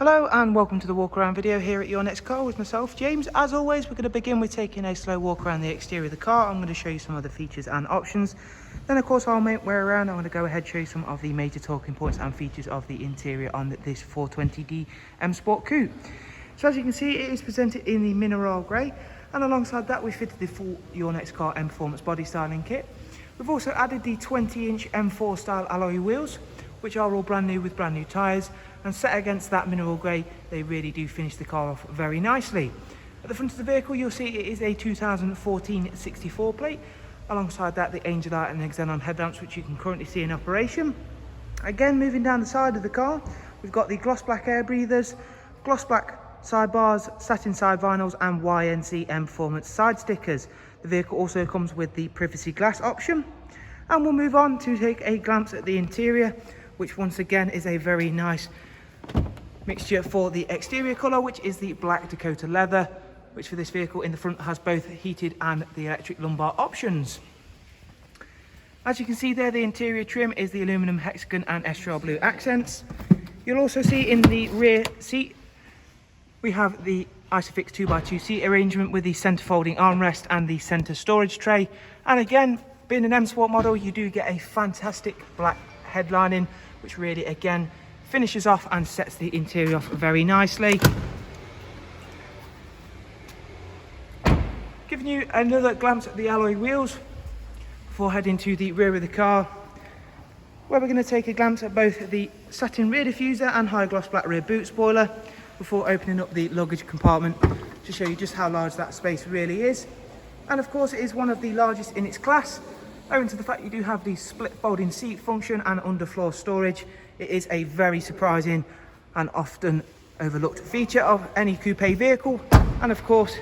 Hello and welcome to the walk around video here at Your Next Car with myself, James. As always, we're going to begin with taking a slow walk around the exterior of the car. I'm going to show you some of the features and options. Then of course I'll make way around. I'm going to go ahead and show you some of the major talking points and features of the interior on this 420D Msport Coupe. So as you can see, it is presented in the mineral grey, and alongside that we fitted the full Your Next Car Mperformance body styling kit. We've also added the 20-inch M4 style alloy wheels, which are all brand new with brand new tyres, and set against that mineral grey, they really do finish the car off very nicely. At the front of the vehicle, you'll see it is a 2014 64 plate. Alongside that, the Angel Light and the Xenon headlamps, which you can currently see in operation. Again, moving down the side of the car, we've got the gloss black air breathers, gloss black sidebars, satin side vinyls, and YNC Mperformance side stickers. The vehicle also comes with the privacy glass option. And we'll move on to take a glance at the interior, which once again is a very nice mixture for the exterior colour, which is the black Dakota leather, which for this vehicle in the front has both heated and the electric lumbar options. As you can see there, the interior trim is the aluminum hexagon and estriol blue accents. You'll also see in the rear seat we have the Isofix 2x2 seat arrangement with the centre folding armrest and the centre storage tray. And again, being an M Sport model, you do get a fantastic black headlining, which really again finishes off and sets the interior off very nicely. Giving you another glance at the alloy wheels before heading to the rear of the car, where we're going to take a glance at both the satin rear diffuser and high gloss black rear boot spoiler before opening up the luggage compartment to show you just how large that space really is. And of course, it is one of the largest in its class, owing to the fact you do have the split folding seat function and underfloor storage. It is a very surprising and often overlooked feature of any coupe vehicle. And of course,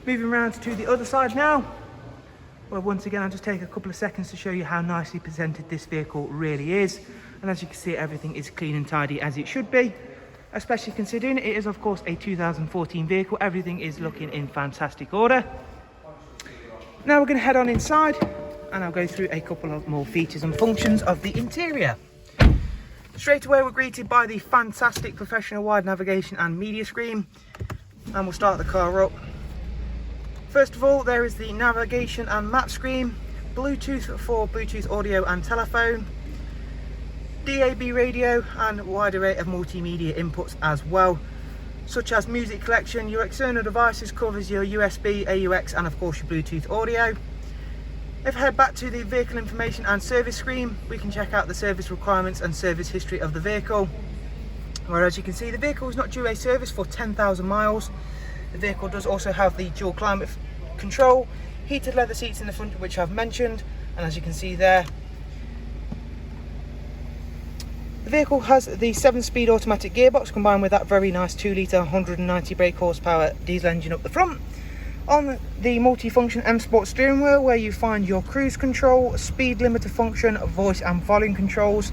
moving around to the other side now, well, once again, I'll just take a couple of seconds to show you how nicely presented this vehicle really is. And as you can see, everything is clean and tidy as it should be, especially considering it is of course a 2014 vehicle. Everything is looking in fantastic order. Now we're going to head on inside and I'll go through a couple of more features and functions of the interior. Straight away we're greeted by the fantastic professional wide navigation and media screen, and we'll start the car up. First of all, there is the navigation and map screen, Bluetooth for Bluetooth audio and telephone, DAB radio, and a wide array of multimedia inputs as well, such as music collection. Your external devices covers your USB, AUX, and of course your Bluetooth audio. If I head back to the vehicle information and service screen, we can check out the service requirements and service history of the vehicle, where as you can see, the vehicle is not due a service for 10,000 miles. The vehicle does also have the dual climate control, heated leather seats in the front, which I've mentioned, and as you can see there, the vehicle has the 7-speed automatic gearbox combined with that very nice 2-litre 190 brake horsepower diesel engine up the front. On the multifunction M Sport steering wheel, where you find your cruise control, speed limiter function, voice and volume controls.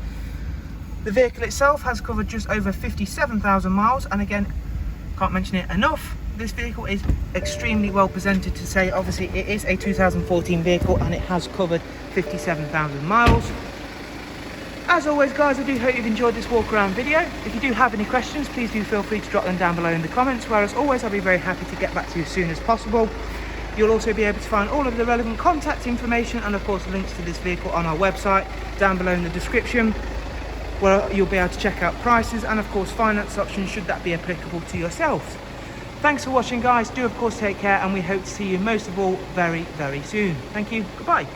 The vehicle itself has covered just over 57,000 miles, and again, can't mention it enough, this vehicle is extremely well presented to say. Obviously it is a 2014 vehicle and it has covered 57,000 miles. As always guys, I do hope you've enjoyed this walk around video. If you do have any questions, please do feel free to drop them down below in the comments, where as always I'll be very happy to get back to you as soon as possible. You'll also be able to find all of the relevant contact information and of course links to this vehicle on our website down below in the description, where you'll be able to check out prices and of course finance options should that be applicable to yourself. Thanks for watching guys, do of course take care, and we hope to see you most of all very, very soon. Thank you, goodbye.